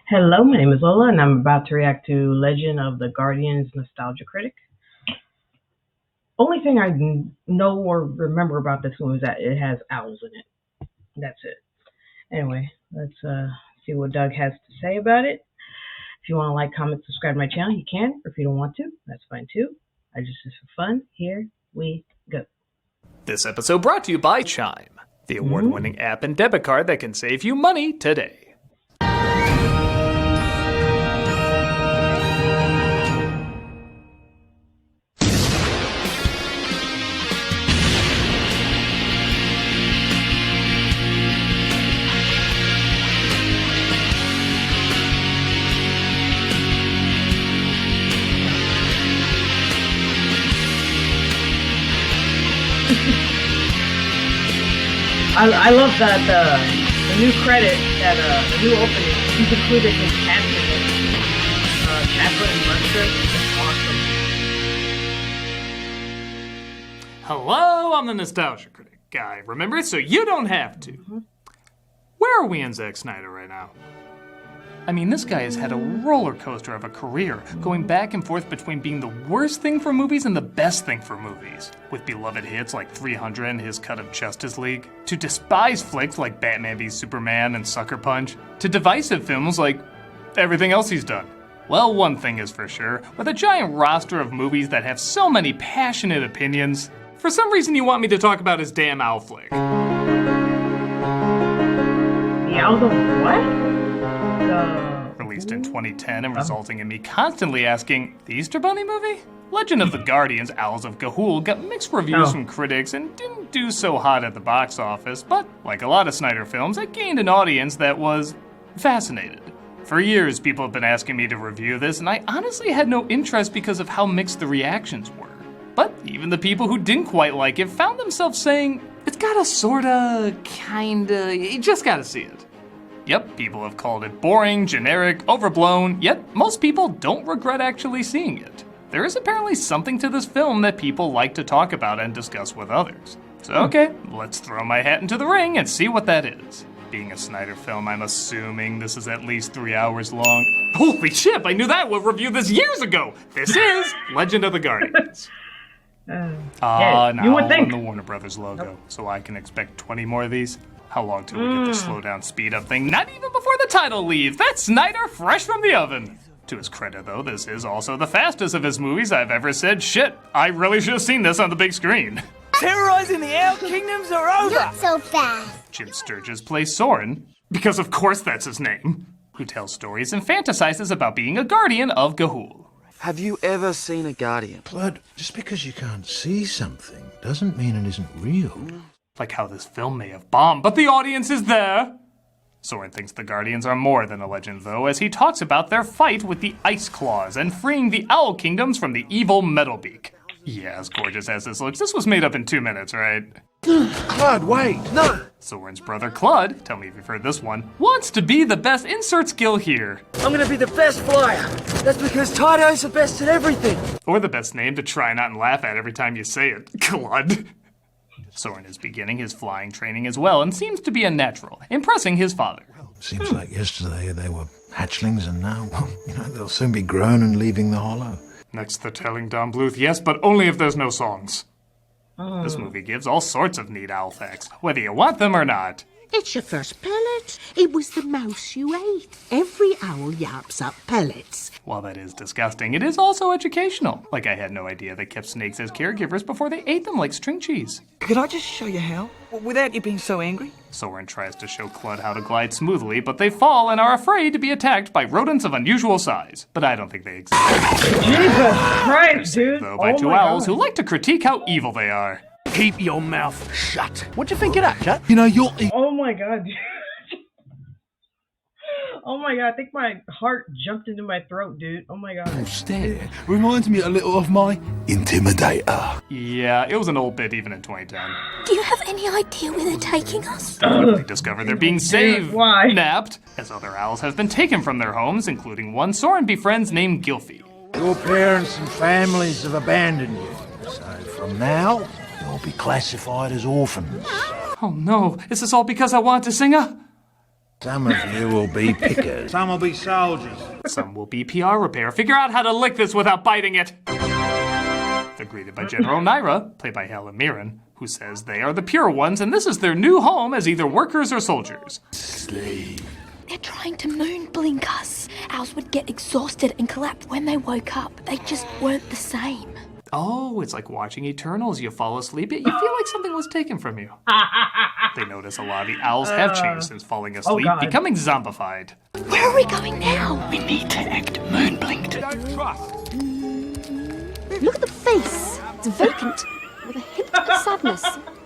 Hello, my name is Lola, and I'm about to react to Legend of the Guardians Nostalgia Critic. Only thing I know or remember about this one is that it has owls in it. That's it. Anyway, let's see what Doug has to say about it. If you want to like, comment, subscribe to my channel, you can. Or if you don't want to, that's fine too. I just for fun. Here we go. This episode brought to you by Chime, the award-winning app and debit card that can save you money today. I love that the new credit, that the new opening, he's included his cats in it. Catherine and Buster. That's awesome. Hello, I'm the Nostalgia Critic guy. Remember, so you don't have to. Where are we in Zack Snyder right now? I mean, this guy has had a roller coaster of a career, going back and forth between being the worst thing for movies and the best thing for movies, with beloved hits like 300 and his cut of Justice League, to despised flicks like Batman v Superman and Sucker Punch, to divisive films like everything else he's done. Well, one thing is for sure, with a giant roster of movies that have so many passionate opinions, for some reason you want me to talk about his damn owl flick. The owl of what? Released in 2010 and resulting in me constantly asking, the Easter Bunny movie? Legend of the Guardians, Owls of Ga'Hoole got mixed reviews from critics and didn't do so hot at the box office, but like a lot of Snyder films, it gained an audience that was fascinated. For years, people have been asking me to review this, and I honestly had no interest because of how mixed the reactions were. But even the people who didn't quite like it found themselves saying, it's got a sorta, kinda, you just gotta see it. Yep, people have called it boring, generic, overblown, yet most people don't regret actually seeing it. There is apparently something to this film that people like to talk about and discuss with others. So okay, let's throw my hat into the ring and see what that is. Being a Snyder film, I'm assuming this is at least 3 hours long. Holy shit, I knew that! We'll review this years ago! This is Legend of the Guardians. Yeah, you would think. On the Warner Brothers logo, so I can expect 20 more of these. How long till we get the slow down, speed up thing? Not even before the title leaves. That's Snyder fresh from the oven. To his credit, though, this is also the fastest of his movies I've ever said, shit, I really should have seen this on the big screen. Terrorizing the Owl Kingdoms are over! Not so fast. Jim Sturgis plays Soren, because of course that's his name, who tells stories and fantasizes about being a guardian of Ga'Hoole. Have you ever seen a Guardian? Blood, just because you can't see something doesn't mean it isn't real. Like how this film may have bombed, but the audience is there. Soren thinks the Guardians are more than a legend, though, as he talks about their fight with the Ice Claws and freeing the Owl Kingdoms from the evil Metalbeak. Yeah, as gorgeous as this looks, this was made up in 2 minutes, right? Claude, wait! No! Soren's brother, Claude, tell me if you've heard this one, wants to be the best insert skill here. I'm gonna be the best flyer! That's because Taito's the best at everything! Or the best name to try not and laugh at every time you say it, Claude. Soren is beginning his flying training as well and seems to be a natural, impressing his father. Seems like yesterday they were hatchlings and now, well, they'll soon be grown and leaving the hollow. Next they're telling Don Bluth, yes, but only if there's no songs. This movie gives all sorts of neat owl facts, whether you want them or not. It's your first pellet. It was the mouse you ate. Every owl yaps up pellets. While that is disgusting, it is also educational. Like I had no idea they kept snakes as caregivers before they ate them like string cheese. Could I just show you how? Without you being so angry? Soren tries to show Claude how to glide smoothly, but they fall and are afraid to be attacked by rodents of unusual size. But I don't think they exist. Jesus Christ, dude! Though by two owls who like to critique how evil they are. Keep your mouth shut. What do you think of that, Chat? You know, you're... Oh my god, dude. Oh my god, I think my heart jumped into my throat, dude. Oh my god. Stare reminds me a little of my Intimidator. Yeah, it was an old bit even in 2010. Do you have any idea where they're taking us? They discover they're being saved, Why? napped, as other owls have been taken from their homes, including one Soren befriends named Gylfi. Your parents and families have abandoned you. So from now, you'll be classified as orphans. Oh no, is this all because I wanted to sing a... Some of you will be pickers. Some will be soldiers. Some will be PR repair. Figure out how to lick this without biting it. They're greeted by General Naira, played by Helen Mirren, who says they are the pure ones and this is their new home as either workers or soldiers. Slave. They're trying to moon blink us. Ours would get exhausted and collapse when they woke up. They just weren't the same. Oh, it's like watching Eternals. You fall asleep, yet you feel like something was taken from you. They notice a lot of the owls have changed since falling asleep, becoming zombified. Where are we going now? We need to act moon blinked. Don't trust. Look at the face. It's vacant, with a hint of sadness.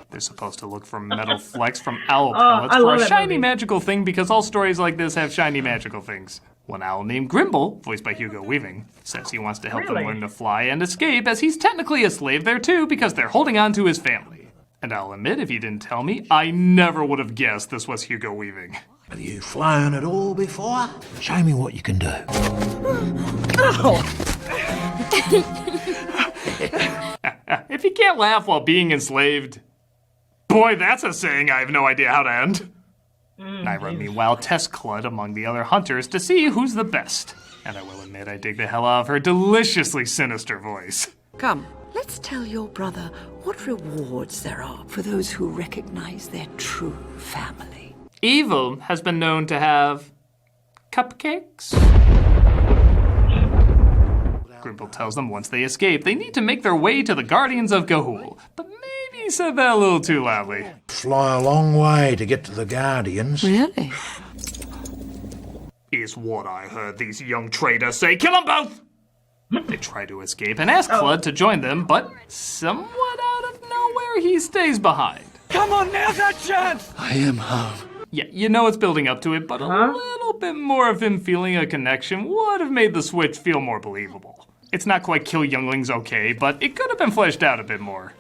They're supposed to look for metal flecks from owl pellets for a shiny magical thing because all stories like this have shiny magical things. One owl named Grimble, voiced by Hugo Weaving, says he wants to help them learn to fly and escape as he's technically a slave there too because they're holding on to his family. And I'll admit, if you didn't tell me, I never would have guessed this was Hugo Weaving. Have you flown at all before? Show me what you can do. If you can't laugh while being enslaved, boy, that's a saying I have no idea how to end. Naira, meanwhile, tests Clud among the other hunters to see who's the best. And I will admit I dig the hell out of her deliciously sinister voice. Come, let's tell your brother what rewards there are for those who recognize their true family. Evil has been known to have cupcakes. Grimble tells them once they escape, they need to make their way to the Guardians of Ga'Hoole. But maybe he said that a little too loudly. Fly a long way to get to the Guardians. Really? Is what I heard these young traders say. Kill them both! They try to escape and ask Clud to join them, but somewhat out of nowhere, he stays behind. Come on, now's our chance! I am home. Yeah, you know it's building up to it, but a little bit more of him feeling a connection would have made the switch feel more believable. It's not quite kill younglings okay, but it could have been fleshed out a bit more.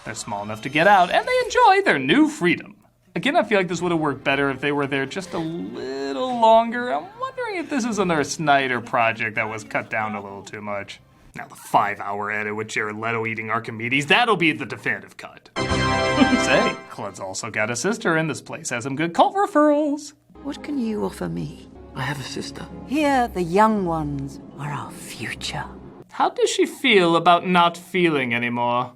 They're small enough to get out, and they enjoy their new freedom. Again, I feel like this would have worked better if they were there just a little longer. I'm wondering if this is another Snyder project that was cut down a little too much. Now the 5-hour edit with Jared Leto eating Archimedes, that'll be the definitive cut. Say, Clud's also got a sister, and this place has some good cult referrals. What can you offer me? I have a sister. Here, the young ones are our future. How does she feel about not feeling anymore?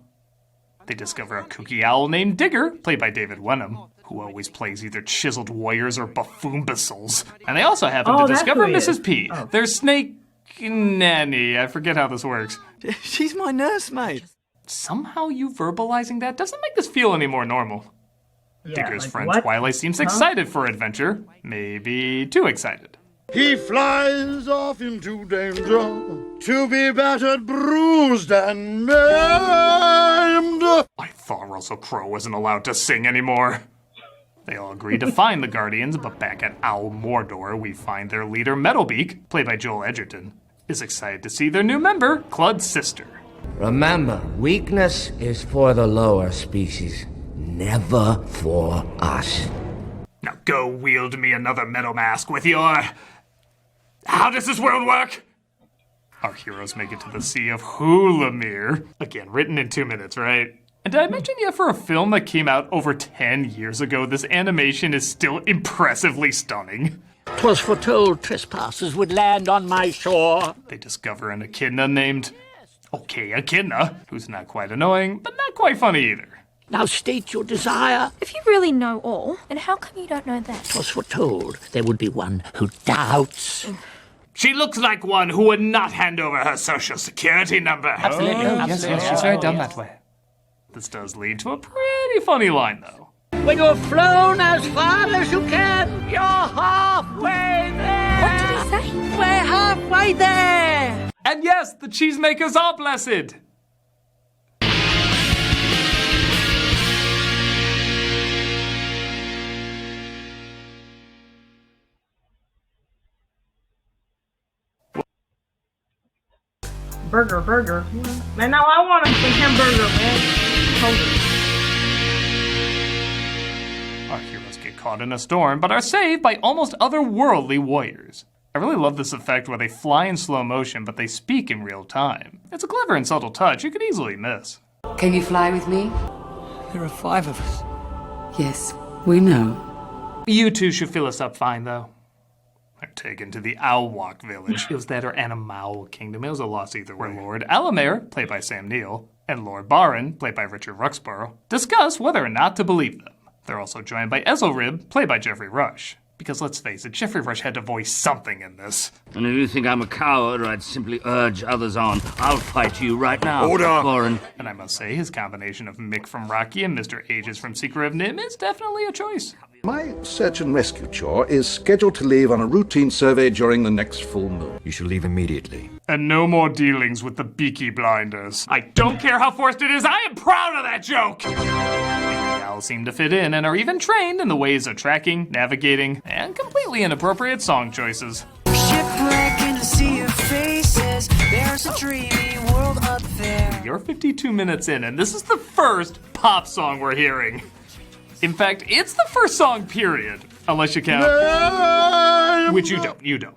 They discover a kooky owl named Digger, played by David Wenham, who always plays either chiseled warriors or buffoon-bustles. And they also happen to discover Mrs. P, their snake nanny. I forget how this works. She's my nursemaid. Somehow you verbalizing that doesn't make this feel any more normal. Digger's friend what? Twilight seems excited for adventure. Maybe too excited. He flies off into danger to be battered, bruised, and maimed. I thought Russell Crowe wasn't allowed to sing anymore. They all agree to find the Guardians, but back at Owl Mordor, we find their leader, Metalbeak, played by Joel Edgerton, is excited to see their new member, Clud's sister. Remember, weakness is for the lower species, never for us. Now go wield me another metal mask with your... How does this world work? Our heroes make it to the Sea of Hulamir. Again, written in 2 minutes, right? And did I mention yet for a film that came out over 10 years ago, this animation is still impressively stunning? 'Twas foretold trespassers would land on my shore. They discover an echidna named... Okay, Echidna, who's not quite annoying, but not quite funny either. Now state your desire. If you really know all, then how come you don't know that? 'Twas foretold there would be one who doubts. She looks like one who would not hand over her social security number. Absolutely. Yes, she's very dumb that way. This does lead to a pretty funny line, though. When you've flown as far as you can, you're halfway there. What did he say? We're halfway there. And yes, the cheesemakers are blessed. Burger. Man, now I want some hamburger, man. Our heroes get caught in a storm, but are saved by almost otherworldly warriors. I really love this effect where they fly in slow motion, but they speak in real time. It's a clever and subtle touch you could easily miss. Can you fly with me? There are 5 of us. Yes, we know. You two should fill us up fine, though. They're taken to the Owlwalk village. It was that or Animal Kingdom. It was a loss either way. Where Lord Alamere, played by Sam Neill, and Lord Barron, played by Richard Ruxborough, discuss whether or not to believe them. They're also joined by Ezelrib, played by Jeffrey Rush. Because let's face it, Jeffrey Rush had to voice something in this. And if you think I'm a coward, I'd simply urge others on. I'll fight you right now, Order! Warren. And I must say, his combination of Mick from Rocky and Mr. Ages from Secret of Nim is definitely a choice. My search and rescue chore is scheduled to leave on a routine survey during the next full moon. You shall leave immediately. And no more dealings with the Beaky Blinders. I don't care how forced it is, I am proud of that joke! The owls seem to fit in and are even trained in the ways of tracking, navigating, and completely inappropriate song choices. Shipwreck in a sea of faces, there's a dreamy world up there. You're 52 minutes in, and this is the first pop song we're hearing. In fact, it's the first song, period. Unless you count. Which you don't.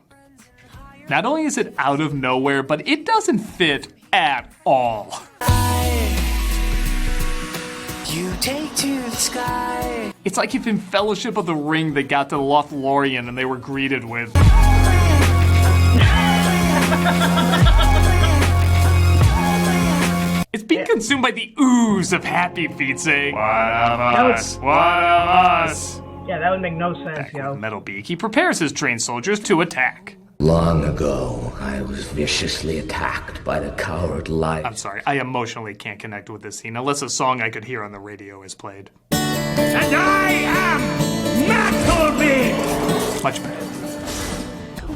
Not only is it out of nowhere, but it doesn't fit at all. You take to the sky. It's like if in Fellowship of the Ring they got to Lothlorien and they were greeted with... It's being consumed by the ooze of Happy Feet saying, "One of us, one of us." Yeah, that would make no sense, Back yo. with Metalbeak, he prepares his trained soldiers to attack. Long ago, I was viciously attacked by the coward light. I'm sorry, I emotionally can't connect with this scene unless a song I could hear on the radio is played. And I am Metalbeak! Much better.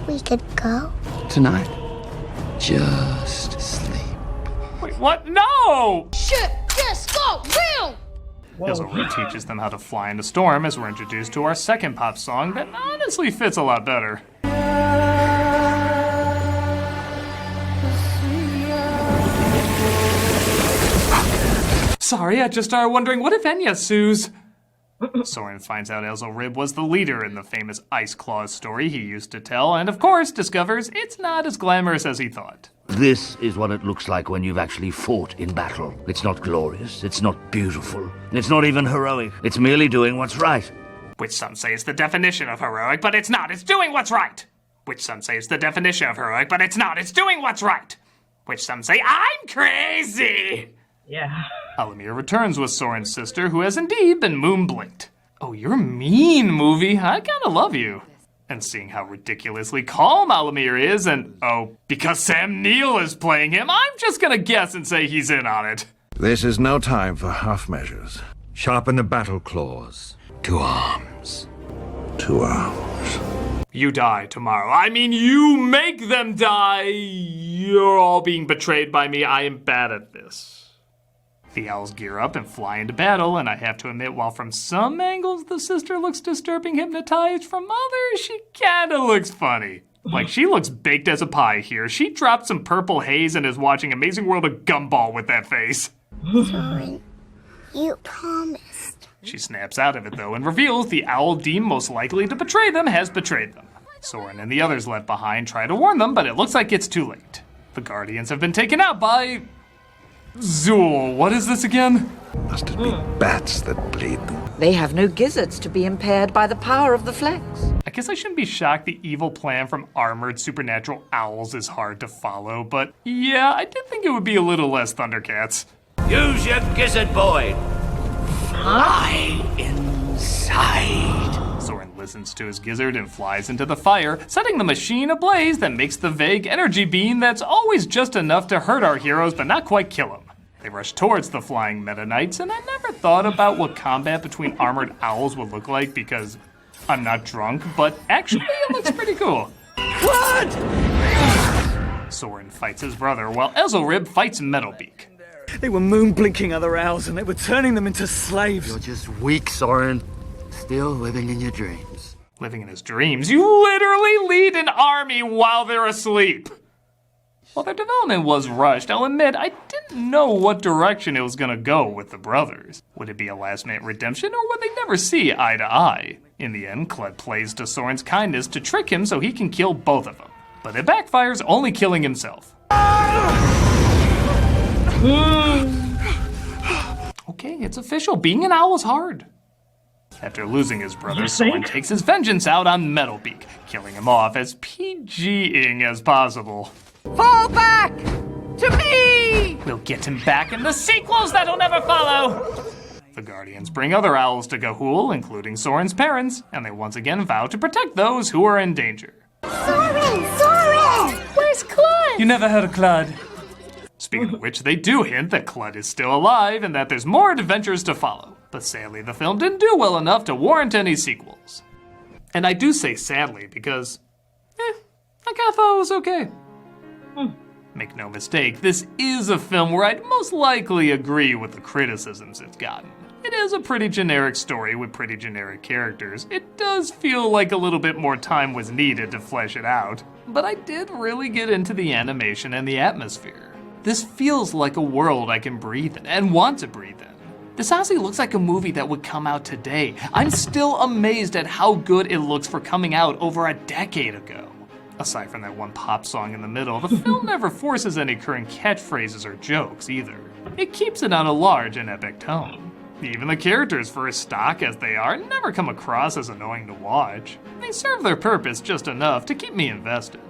We could go. Tonight, just sleep. Wait, what? No! Shit, just got real! Ezelrib teaches them how to fly in a storm as we're introduced to our second pop song that honestly fits a lot better. Sorry, I just started wondering, what if Enya sues? Soren finds out Ezelrib was the leader in the famous Ice Claws story he used to tell, and of course discovers it's not as glamorous as he thought. This is what it looks like when you've actually fought in battle. It's not glorious, it's not beautiful, it's not even heroic. It's merely doing what's right. Which some say is the definition of heroic, but it's not. It's doing what's right. Which some say is the definition of heroic, but it's not. It's doing what's right. Which some say, I'm crazy! Yeah. Alamir returns with Soren's sister, who has indeed been moon-blinked. Oh, you're mean, movie. I kinda love you. And seeing how ridiculously calm Alamir is, and oh, because Sam Neill is playing him, I'm just gonna guess and say he's in on it. This is no time for half measures. Sharpen the battle claws. To arms. To arms. You die tomorrow. I mean, you make them die. You're all being betrayed by me. I am bad at this. The owls gear up and fly into battle, and I have to admit, while from some angles the sister looks disturbing hypnotized, from others she kinda looks funny. Like, she looks baked as a pie here. She dropped some purple haze and is watching Amazing World of Gumball with that face. Sorry. You promised. She snaps out of it, though, and reveals the owl deemed most likely to betray them has betrayed them. Soren and the others left behind try to warn them, but it looks like it's too late. The Guardians have been taken out by... Zool. What is this again? Must it be bats that bleed them? They have no gizzards to be impaired by the power of the flex. I guess I shouldn't be shocked the evil plan from armored supernatural owls is hard to follow, but yeah, I did think it would be a little less Thundercats. Use your gizzard, boy. Fly inside. Soren listens to his gizzard and flies into the fire, setting the machine ablaze that makes the vague energy beam that's always just enough to hurt our heroes but not quite kill them. They rush towards the flying Meta Knights, and I never thought about what combat between armored owls would look like because I'm not drunk, but actually it looks pretty cool. What? Soren fights his brother while Ezelrib fights Metalbeak. They were moon-blinking other owls and they were turning them into slaves. You're just weak, Soren. Still living in your dreams. Living in his dreams? You literally lead an army while they're asleep! While their development was rushed, I'll admit I didn't know what direction it was gonna go with the brothers. Would it be a last-minute redemption, or would they never see eye to eye? In the end, Kled plays to Soren's kindness to trick him so he can kill both of them. But it backfires, only killing himself. Okay, Okay, it's official. Being an owl is hard. After losing his brother, Soren takes his vengeance out on Metalbeak, killing him off as PG-ing as possible. Fall back to me! We'll get him back in the sequels that'll never follow! The Guardians bring other owls to Ga'Hoole, including Soren's parents, and they once again vow to protect those who are in danger. Soren! Soren! Where's Claude? You never heard of Claude. Speaking of which, they do hint that Claude is still alive and that there's more adventures to follow. But sadly, the film didn't do well enough to warrant any sequels. And I do say sadly because, I kinda thought it was okay. Make no mistake, this is a film where I'd most likely agree with the criticisms it's gotten. It is a pretty generic story with pretty generic characters. It does feel like a little bit more time was needed to flesh it out. But I did really get into the animation and the atmosphere. This feels like a world I can breathe in and want to breathe in. This honestly looks like a movie that would come out today. I'm still amazed at how good it looks for coming out over a decade ago. Aside from that one pop song in the middle, the film never forces any current catchphrases or jokes either. It keeps it on a large and epic tone. Even the characters, for as stock as they are, never come across as annoying to watch. They serve their purpose just enough to keep me invested.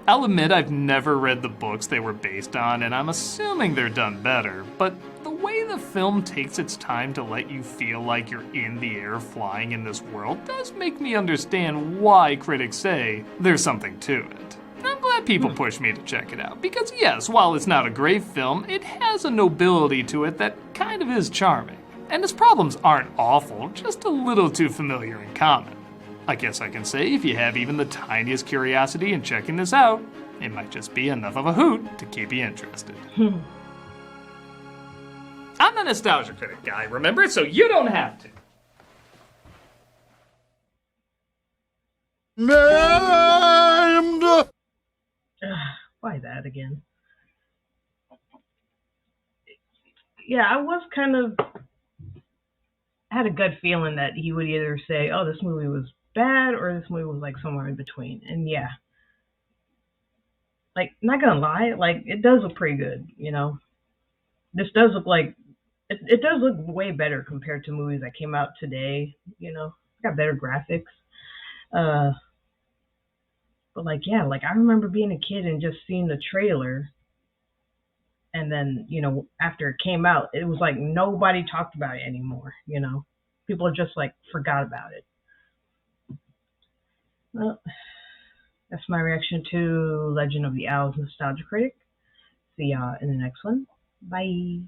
I'll admit I've never read the books they were based on, and I'm assuming they're done better, but the way the film takes its time to let you feel like you're in the air flying in this world does make me understand why critics say there's something to it. I'm glad people push me to check it out, because yes, while it's not a great film, it has a nobility to it that kind of is charming. And its problems aren't awful, just a little too familiar and common. I guess I can say if you have even the tiniest curiosity in checking this out, it might just be enough of a hoot to keep you interested. I'm the Nostalgia Critic guy, remember? So you don't have to. Named! Why that again? Yeah, I was kind of... I had a gut feeling that he would either say, oh, this movie was bad, or this movie was like somewhere in between. And yeah, like, not gonna lie, like, it does look pretty good, you know. This does look like it does look way better compared to movies that came out today, you know. It's got better graphics. But like, yeah, like, I remember being a kid and just seeing the trailer, and then, you know, after it came out, it was like nobody talked about it anymore, you know. People just like forgot about it. Well, that's my reaction to Legend of the Owls Nostalgia Critic. See y'all in the next one. Bye.